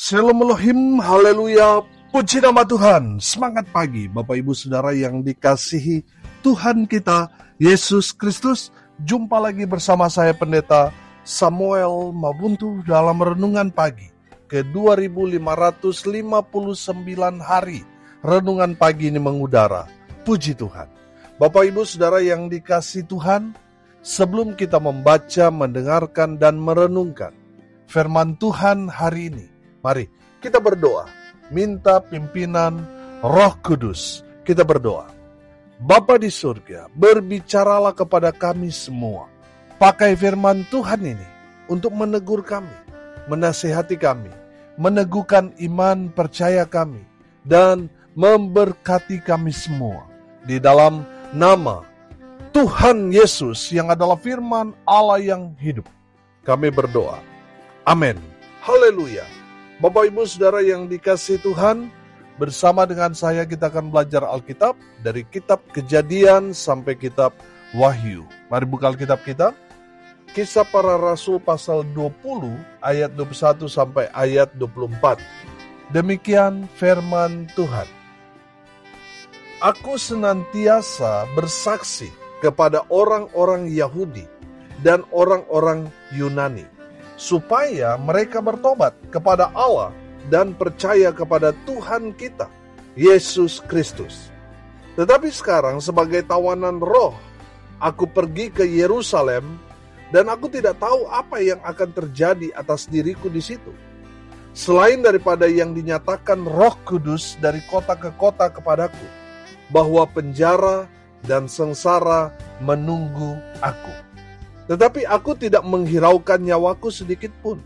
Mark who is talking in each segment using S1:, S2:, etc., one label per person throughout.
S1: Shalom Elohim, haleluya, puji nama Tuhan. Semangat pagi Bapak Ibu Saudara yang dikasihi Tuhan kita Yesus Kristus. Jumpa lagi bersama saya Pendeta Samuel Mabuntu dalam Renungan Pagi ke 2559 hari. Renungan pagi ini mengudara, puji Tuhan. Bapak Ibu Saudara yang dikasihi Tuhan, sebelum kita membaca, mendengarkan, dan merenungkan firman Tuhan hari ini, mari kita berdoa, minta pimpinan Roh Kudus. Kita berdoa. Bapa di surga, berbicaralah kepada kami semua. Pakai firman Tuhan ini untuk menegur kami, menasihati kami, meneguhkan iman percaya kami, dan memberkati kami semua. Di dalam nama Tuhan Yesus yang adalah firman Allah yang hidup, kami berdoa. Amin. Haleluya. Bapak Ibu Saudara yang dikasihi Tuhan, bersama dengan saya kita akan belajar Alkitab dari kitab Kejadian sampai kitab Wahyu. Mari buka Alkitab kita. Kisah Para Rasul pasal 20 ayat 21 sampai ayat 24. Demikian firman Tuhan. Aku senantiasa bersaksi kepada orang-orang Yahudi dan orang-orang Yunani, supaya mereka bertobat kepada Allah dan percaya kepada Tuhan kita, Yesus Kristus. Tetapi sekarang sebagai tawanan roh, aku pergi ke Yerusalem dan aku tidak tahu apa yang akan terjadi atas diriku di situ, selain daripada yang dinyatakan Roh Kudus dari kota ke kota kepadaku, bahwa penjara dan sengsara menunggu aku. Tetapi aku tidak menghiraukan nyawaku sedikit pun,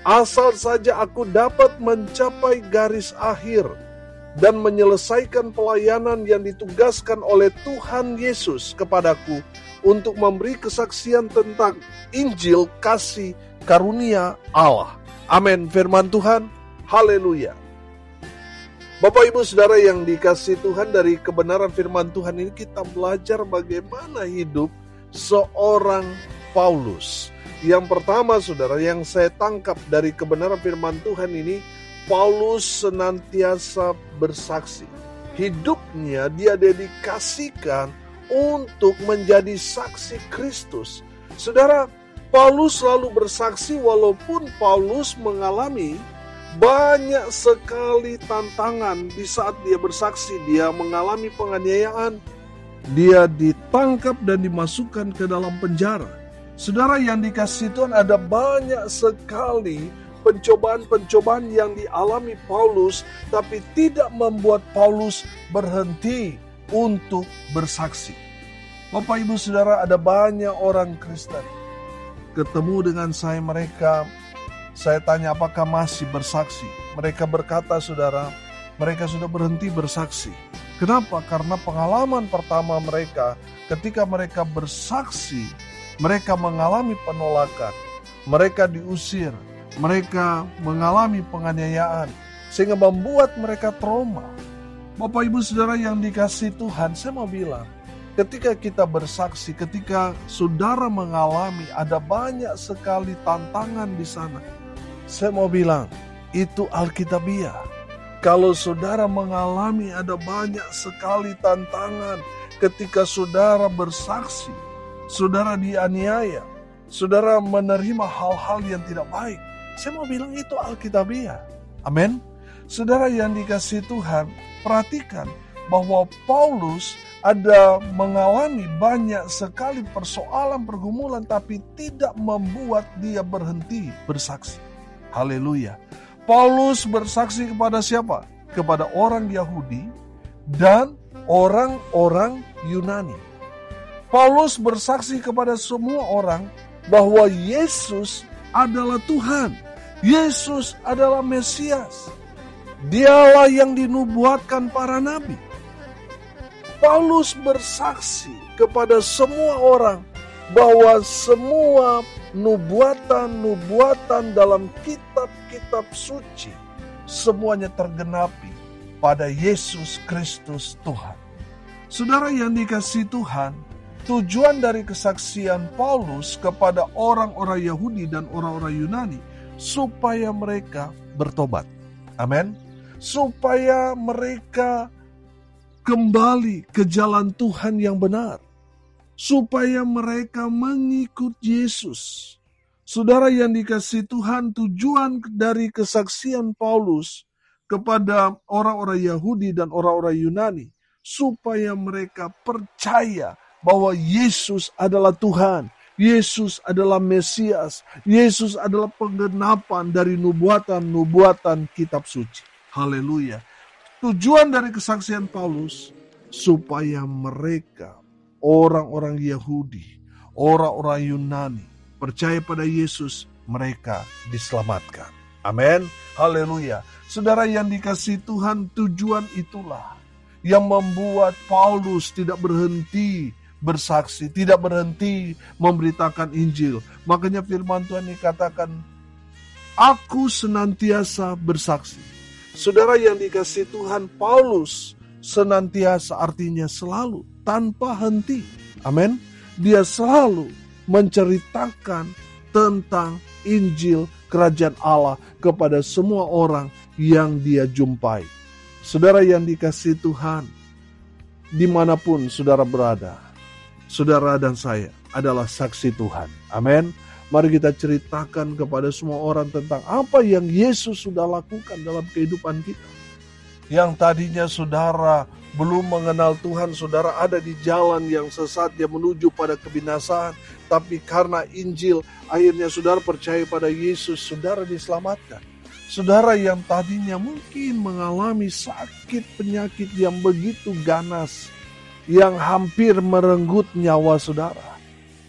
S1: asal saja aku dapat mencapai garis akhir dan menyelesaikan pelayanan yang ditugaskan oleh Tuhan Yesus kepadaku untuk memberi kesaksian tentang Injil kasih karunia Allah. Amin. Firman Tuhan. Haleluya. Bapak Ibu Saudara yang dikasihi Tuhan, dari kebenaran firman Tuhan ini kita belajar bagaimana hidup seorang Paulus. Yang pertama saudara yang saya tangkap dari kebenaran firman Tuhan ini, Paulus senantiasa bersaksi. Hidupnya dia dedikasikan untuk menjadi saksi Kristus. Saudara, Paulus selalu bersaksi walaupun Paulus mengalami banyak sekali tantangan di saat dia bersaksi. Dia mengalami penganiayaan, dia ditangkap dan dimasukkan ke dalam penjara. Saudara yang dikasihi Tuhan, ada banyak sekali pencobaan-pencobaan yang dialami Paulus, tapi tidak membuat Paulus berhenti untuk bersaksi. Bapak Ibu Saudara, ada banyak orang Kristen ketemu dengan saya, saya tanya apakah masih bersaksi. Mereka berkata saudara, mereka sudah berhenti bersaksi. Kenapa? Karena pengalaman pertama mereka ketika mereka bersaksi, mereka mengalami penolakan, mereka diusir, mereka mengalami penganiayaan, sehingga membuat mereka trauma. Bapak Ibu Saudara yang dikasihi Tuhan, saya mau bilang, ketika kita bersaksi, ketika saudara mengalami ada banyak sekali tantangan di sana, saya mau bilang, itu Alkitabiah. Kalau saudara mengalami ada banyak sekali tantangan ketika saudara bersaksi, saudara dianiaya, saudara menerima hal-hal yang tidak baik, saya mau bilang itu Alkitabiah. Amin. Saudara yang dikasihi Tuhan, perhatikan bahwa Paulus ada mengalami banyak sekali persoalan pergumulan, tapi tidak membuat dia berhenti bersaksi. Haleluya. Paulus bersaksi kepada siapa? Kepada orang Yahudi dan orang-orang Yunani. Paulus bersaksi kepada semua orang bahwa Yesus adalah Tuhan. Yesus adalah Mesias. Dialah yang dinubuatkan para nabi. Paulus bersaksi kepada semua orang bahwa semua nubuatan-nubuatan dalam kitab-kitab suci semuanya tergenapi pada Yesus Kristus Tuhan. Saudara yang dikasihi Tuhan, tujuan dari kesaksian Paulus kepada orang-orang Yahudi dan orang-orang Yunani supaya mereka bertobat. Amin. Supaya mereka kembali ke jalan Tuhan yang benar. Supaya mereka mengikut Yesus. Saudara yang dikasihi Tuhan, tujuan dari kesaksian Paulus kepada orang-orang Yahudi dan orang-orang Yunani, supaya mereka percaya bahwa Yesus adalah Tuhan, Yesus adalah Mesias, Yesus adalah penggenapan dari nubuatan-nubuatan kitab suci. Haleluya. Tujuan dari kesaksian Paulus, supaya mereka, orang-orang Yahudi, orang-orang Yunani, percaya pada Yesus, mereka diselamatkan. Amin. Haleluya. Saudara yang dikasihi Tuhan, tujuan itulah yang membuat Paulus tidak berhenti bersaksi, tidak berhenti memberitakan Injil. Makanya firman Tuhan dikatakan, aku senantiasa bersaksi. Saudara yang dikasihi Tuhan, Paulus senantiasa artinya selalu, tanpa henti. Amin. Dia selalu menceritakan tentang Injil kerajaan Allah kepada semua orang yang dia jumpai. Saudara yang dikasihi Tuhan, dimanapun saudara berada, saudara dan saya adalah saksi Tuhan. Amin. Mari kita ceritakan kepada semua orang tentang apa yang Yesus sudah lakukan dalam kehidupan kita. Yang tadinya saudara belum mengenal Tuhan, saudara ada di jalan yang sesat yang menuju pada kebinasaan. Tapi karena Injil, akhirnya saudara percaya pada Yesus, saudara diselamatkan. Saudara yang tadinya mungkin mengalami sakit penyakit yang begitu ganas, yang hampir merenggut nyawa saudara.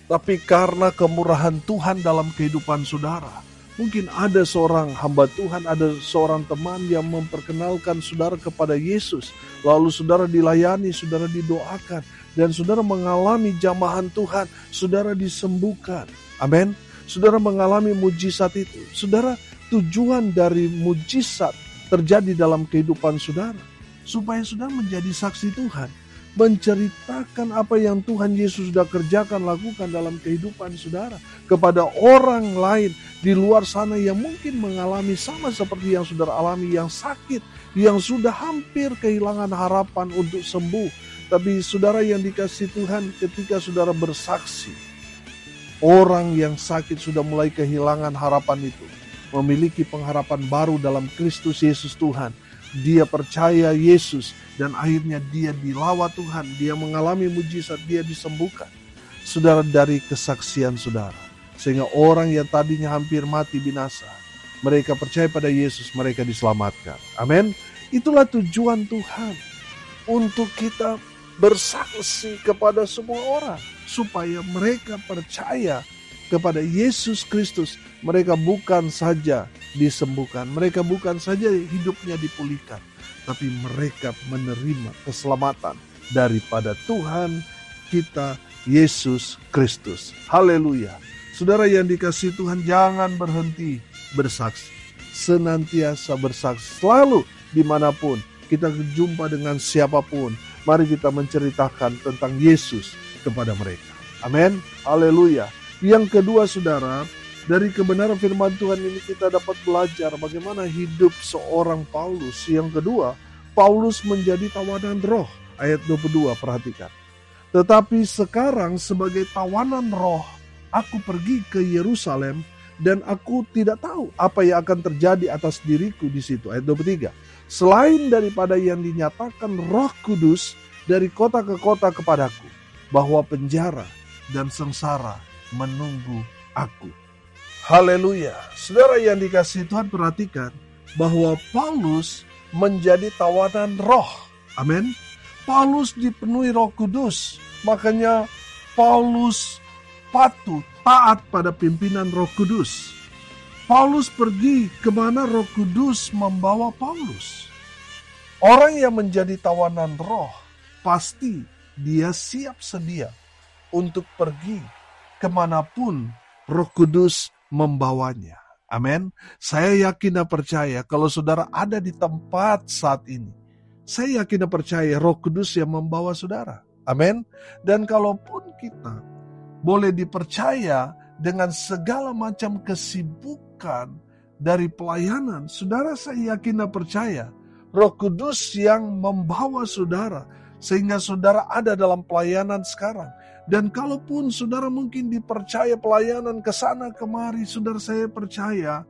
S1: Tapi karena kemurahan Tuhan dalam kehidupan saudara, mungkin ada seorang hamba Tuhan, ada seorang teman yang memperkenalkan saudara kepada Yesus. Lalu saudara dilayani, saudara didoakan, dan saudara mengalami jamahan Tuhan, saudara disembuhkan. Amin. Saudara mengalami mujizat itu. Saudara, tujuan dari mujizat terjadi dalam kehidupan saudara, supaya saudara menjadi saksi Tuhan. Menceritakan apa yang Tuhan Yesus sudah kerjakan, lakukan dalam kehidupan saudara kepada orang lain di luar sana yang mungkin mengalami sama seperti yang saudara alami, yang sakit, yang sudah hampir kehilangan harapan untuk sembuh. Tapi saudara yang dikasihi Tuhan, ketika saudara bersaksi, orang yang sakit sudah mulai kehilangan harapan itu, memiliki pengharapan baru dalam Kristus Yesus Tuhan. Dia percaya Yesus dan akhirnya dia dilawat Tuhan, dia mengalami mujizat, dia disembuhkan. Saudara, dari kesaksian saudara, sehingga orang yang tadinya hampir mati binasa, mereka percaya pada Yesus, mereka diselamatkan. Amin. Itulah tujuan Tuhan, untuk kita bersaksi kepada semua orang, supaya mereka percaya kepada Yesus Kristus. Mereka bukan saja disembuhkan, mereka bukan saja hidupnya dipulihkan, tapi mereka menerima keselamatan daripada Tuhan kita Yesus Kristus. Haleluya. Saudara yang dikasihi Tuhan, jangan berhenti bersaksi, senantiasa bersaksi, selalu dimanapun kita berjumpa dengan siapapun, mari kita menceritakan tentang Yesus kepada mereka. Amin. Haleluya. Yang kedua saudara, dari kebenaran firman Tuhan ini kita dapat belajar bagaimana hidup seorang Paulus. Yang kedua, Paulus menjadi tawanan roh. Ayat 22, perhatikan. Tetapi sekarang sebagai tawanan roh, aku pergi ke Yerusalem dan aku tidak tahu apa yang akan terjadi atas diriku di situ. Ayat 23. Selain daripada yang dinyatakan Roh Kudus dari kota ke kota kepadaku, bahwa penjara dan sengsara menunggu aku. Haleluya. Saudara yang dikasihi Tuhan, perhatikan bahwa Paulus menjadi tawanan roh. Amin. Paulus dipenuhi Roh Kudus. Makanya Paulus patuh taat pada pimpinan Roh Kudus. Paulus pergi kemana Roh Kudus membawa Paulus. Orang yang menjadi tawanan roh, pasti dia siap sedia untuk pergi kemanapun Roh Kudus membawanya. Amin. Saya yakin dan percaya kalau saudara ada di tempat saat ini, saya yakin dan percaya Roh Kudus yang membawa saudara. Amin. Dan kalaupun kita boleh dipercaya dengan segala macam kesibukan dari pelayanan, saudara saya yakin dan percaya Roh Kudus yang membawa saudara sehingga saudara ada dalam pelayanan sekarang. Dan kalaupun saudara mungkin dipercaya pelayanan ke sana kemari, saudara saya percaya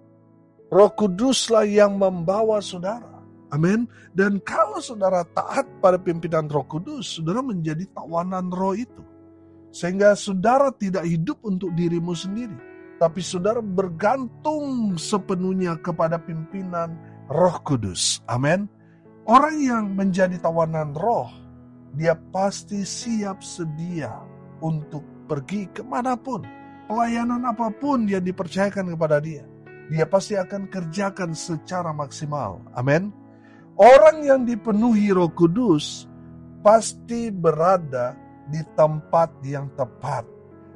S1: Roh Kuduslah yang membawa saudara. Amin. Dan kalau saudara taat pada pimpinan Roh Kudus, saudara menjadi tawanan roh itu. Sehingga saudara tidak hidup untuk dirimu sendiri, tapi saudara bergantung sepenuhnya kepada pimpinan Roh Kudus. Amin. Orang yang menjadi tawanan roh, dia pasti siap sedia untuk pergi kemanapun. Pelayanan apapun yang dipercayakan kepada dia, dia pasti akan kerjakan secara maksimal. Amin. Orang yang dipenuhi Roh Kudus pasti berada di tempat yang tepat,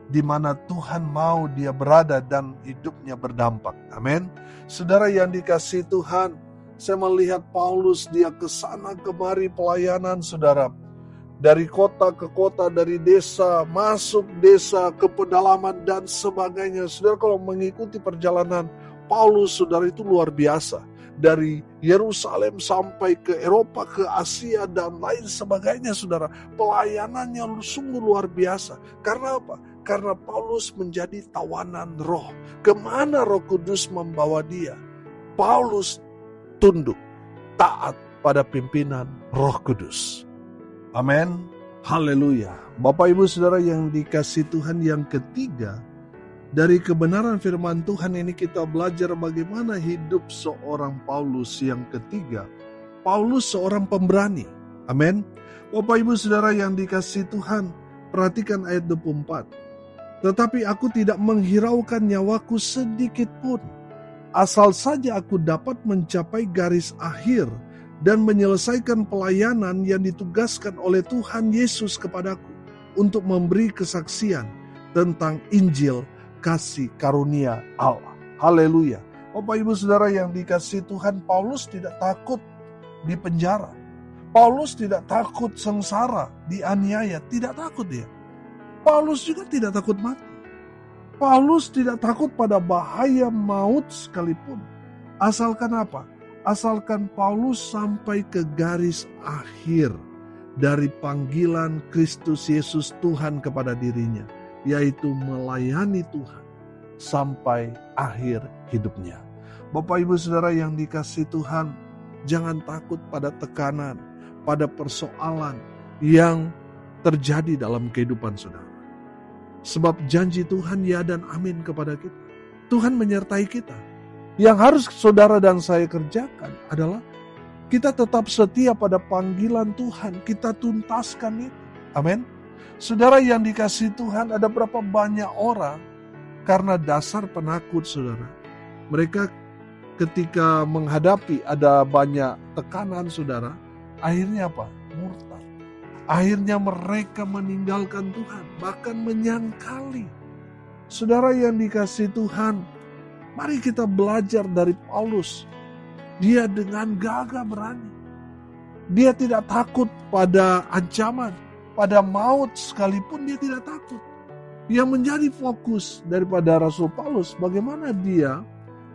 S1: di mana Tuhan mau dia berada dan hidupnya berdampak. Amin. Saudara yang dikasihi Tuhan, saya melihat Paulus dia ke sana kemari pelayanan, saudara. Dari kota ke kota, dari desa, masuk desa, ke pedalaman dan sebagainya. Saudara kalau mengikuti perjalanan Paulus, saudara itu luar biasa. Dari Yerusalem sampai ke Eropa, ke Asia dan lain sebagainya, saudara. Pelayanannya sungguh luar biasa. Karena apa? Karena Paulus menjadi tawanan roh. Kemana Roh Kudus membawa dia? Paulus tunduk, taat pada pimpinan Roh Kudus. Amin. Haleluya. Bapak Ibu Saudara yang dikasihi Tuhan, yang ketiga, dari kebenaran firman Tuhan ini kita belajar bagaimana hidup seorang Paulus. Yang ketiga, Paulus seorang pemberani. Amin. Bapak Ibu Saudara yang dikasihi Tuhan, perhatikan ayat 24. Tetapi aku tidak menghiraukan nyawaku sedikit pun, asal saja aku dapat mencapai garis akhir dan menyelesaikan pelayanan yang ditugaskan oleh Tuhan Yesus kepadaku untuk memberi kesaksian tentang Injil kasih karunia Allah. Haleluya. Bapak Ibu Saudara yang dikasihi Tuhan, Paulus tidak takut di penjara. Paulus tidak takut sengsara, dianiaya, tidak takut dia. Paulus juga tidak takut mati. Paulus tidak takut pada bahaya maut sekalipun. Asalkan apa? Asalkan Paulus sampai ke garis akhir dari panggilan Kristus Yesus Tuhan kepada dirinya, yaitu melayani Tuhan sampai akhir hidupnya. Bapak Ibu Saudara yang dikasihi Tuhan, jangan takut pada tekanan, pada persoalan yang terjadi dalam kehidupan saudara. Sebab janji Tuhan ya dan amin kepada kita. Tuhan menyertai kita. Yang harus saudara dan saya kerjakan adalah kita tetap setia pada panggilan Tuhan. Kita tuntaskan itu. Amin. Saudara yang dikasihi Tuhan, ada berapa banyak orang karena dasar penakut saudara. Mereka ketika menghadapi ada banyak tekanan saudara, akhirnya apa? Murtad. Akhirnya mereka meninggalkan Tuhan, bahkan menyangkali. Saudara yang dikasihi Tuhan, mari kita belajar dari Paulus. Dia dengan gagah berani. Dia tidak takut pada ancaman, pada maut sekalipun dia tidak takut. Yang menjadi fokus daripada Rasul Paulus, bagaimana dia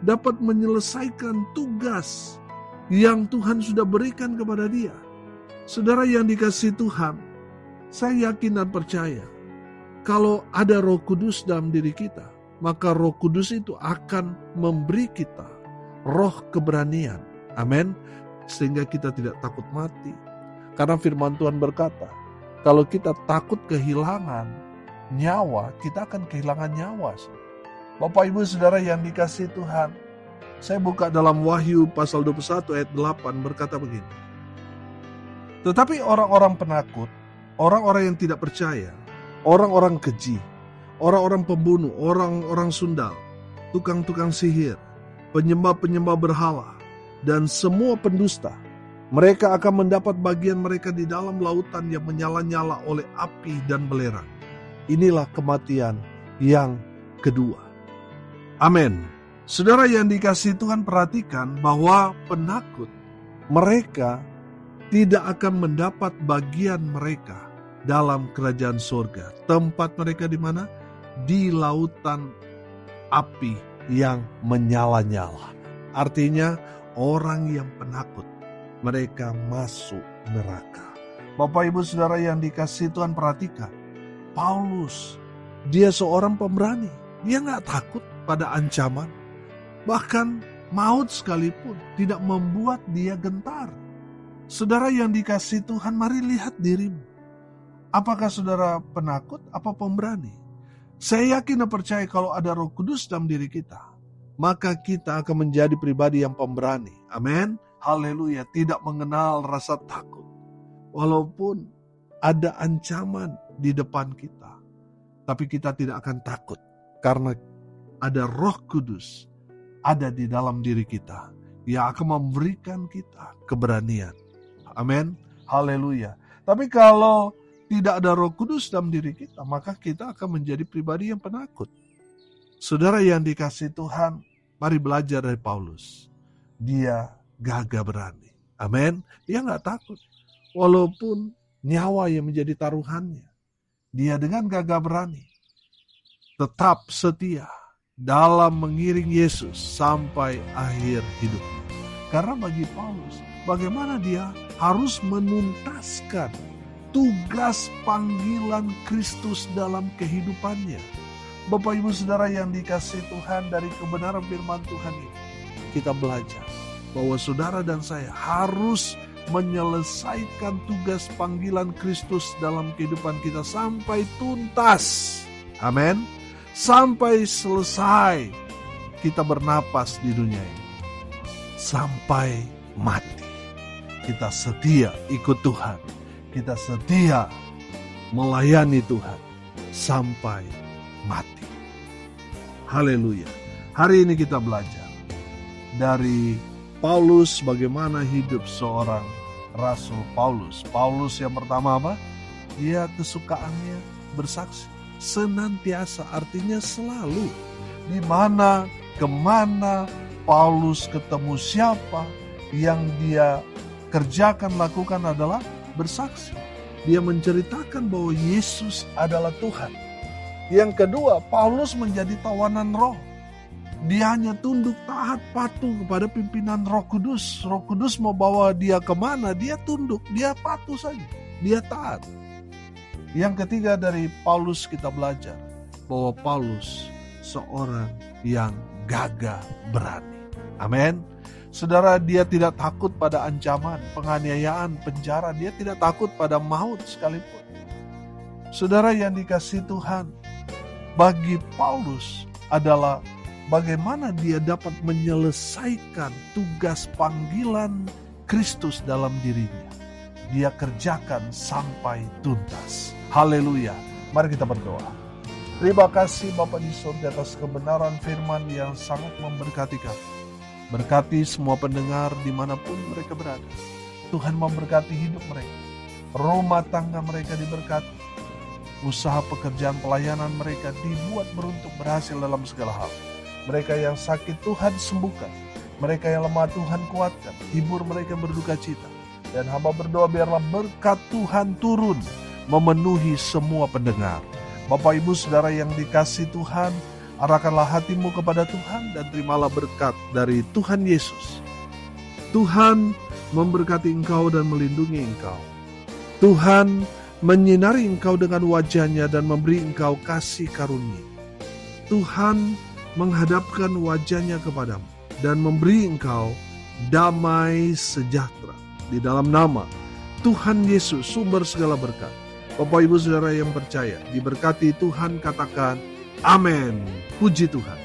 S1: dapat menyelesaikan tugas yang Tuhan sudah berikan kepada dia. Saudara yang dikasihi Tuhan, saya yakin dan percaya, kalau ada Roh Kudus dalam diri kita, maka Roh Kudus itu akan memberi kita roh keberanian. Amin. Sehingga kita tidak takut mati. Karena firman Tuhan berkata, kalau kita takut kehilangan nyawa, kita akan kehilangan nyawa. Bapak Ibu Saudara yang dikasihi Tuhan, saya buka dalam Wahyu pasal 21 ayat 8 berkata begini. Tetapi orang-orang penakut, orang-orang yang tidak percaya, orang-orang keji, orang-orang pembunuh, orang-orang sundal, tukang-tukang sihir, penyembah-penyembah berhala, dan semua pendusta, mereka akan mendapat bagian mereka di dalam lautan yang menyala-nyala oleh api dan belerang. Inilah kematian yang kedua. Amin. Saudara yang dikasihi Tuhan, perhatikan bahwa penakut, mereka tidak akan mendapat bagian mereka dalam kerajaan surga. Tempat mereka di mana? Di lautan api yang menyala-nyala. Artinya orang yang penakut, mereka masuk neraka. Bapak Ibu Saudara yang dikasihi Tuhan, perhatikan. Paulus, dia seorang pemberani. Dia gak takut pada ancaman. Bahkan maut sekalipun tidak membuat dia gentar. Saudara yang dikasihi Tuhan, mari lihat dirimu. Apakah saudara penakut apa pemberani? Saya yakin dan percaya kalau ada Roh Kudus dalam diri kita, maka kita akan menjadi pribadi yang pemberani. Amin. Haleluya. Tidak mengenal rasa takut. Walaupun ada ancaman di depan kita, tapi kita tidak akan takut karena ada Roh Kudus ada di dalam diri kita yang akan memberikan kita keberanian. Amin. Haleluya. Tapi kalau tidak ada Roh Kudus dalam diri kita, maka kita akan menjadi pribadi yang penakut. Saudara yang dikasihi Tuhan, mari belajar dari Paulus. Dia gagah berani. Amin. Dia gak takut. Walaupun nyawa yang menjadi taruhannya, dia dengan gagah berani tetap setia dalam mengiring Yesus sampai akhir hidupnya. Karena bagi Paulus, bagaimana dia harus menuntaskan tugas panggilan Kristus dalam kehidupannya. Bapak Ibu Saudara yang dikasihi Tuhan, dari kebenaran firman Tuhan ini kita belajar bahwa saudara dan saya harus menyelesaikan tugas panggilan Kristus dalam kehidupan kita sampai tuntas. Amin. Sampai selesai kita bernapas di dunia ini. Sampai mati. Kita setia ikut Tuhan. Kita setia melayani Tuhan sampai mati. Haleluya. Hari ini kita belajar dari Paulus bagaimana hidup seorang Rasul Paulus. Paulus yang pertama apa? Dia kesukaannya bersaksi. Senantiasa artinya selalu. Di mana, kemana Paulus ketemu siapa, yang dia kerjakan, lakukan adalah bersaksi. Dia menceritakan bahwa Yesus adalah Tuhan. Yang kedua, Paulus menjadi tawanan roh. Dia hanya tunduk, taat, patuh kepada pimpinan Roh Kudus. Roh Kudus mau bawa dia kemana, dia tunduk, dia patuh saja, dia taat. Yang ketiga dari Paulus kita belajar bahwa Paulus seorang yang gagah berani. Amin. Saudara, dia tidak takut pada ancaman, penganiayaan, penjara. Dia tidak takut pada maut sekalipun. Saudara yang dikasihi Tuhan, bagi Paulus adalah bagaimana dia dapat menyelesaikan tugas panggilan Kristus dalam dirinya. Dia kerjakan sampai tuntas. Haleluya. Mari kita berdoa. Terima kasih Bapa di surga atas kebenaran firman yang sangat memberkati kami. Berkati semua pendengar dimanapun mereka berada. Tuhan memberkati hidup mereka. Rumah tangga mereka diberkati. Usaha pekerjaan pelayanan mereka dibuat beruntung berhasil dalam segala hal. Mereka yang sakit Tuhan sembuhkan. Mereka yang lemah Tuhan kuatkan. Hibur mereka berduka cita. Dan hamba berdoa biarlah berkat Tuhan turun memenuhi semua pendengar. Bapak Ibu Saudara yang dikasihi Tuhan, arahkanlah hatimu kepada Tuhan dan terimalah berkat dari Tuhan Yesus. Tuhan memberkati engkau dan melindungi engkau. Tuhan menyinari engkau dengan wajah-Nya dan memberi engkau kasih karunia. Tuhan menghadapkan wajah-Nya kepadamu dan memberi engkau damai sejahtera. Di dalam nama Tuhan Yesus, sumber segala berkat. Bapak Ibu Saudara yang percaya, diberkati Tuhan, katakan amin. Puji Tuhan.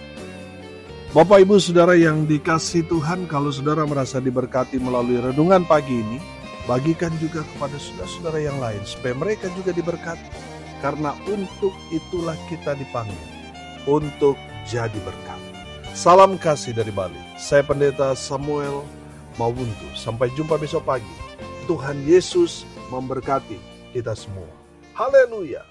S1: Bapak Ibu Saudara yang dikasihi Tuhan, kalau saudara merasa diberkati melalui renungan pagi ini, bagikan juga kepada saudara-saudara yang lain, supaya mereka juga diberkati. Karena untuk itulah kita dipanggil, untuk jadi berkat. Salam kasih dari Bali. Saya Pendeta Samuel Mawuntu. Sampai jumpa besok pagi. Tuhan Yesus memberkati kita semua. Haleluya.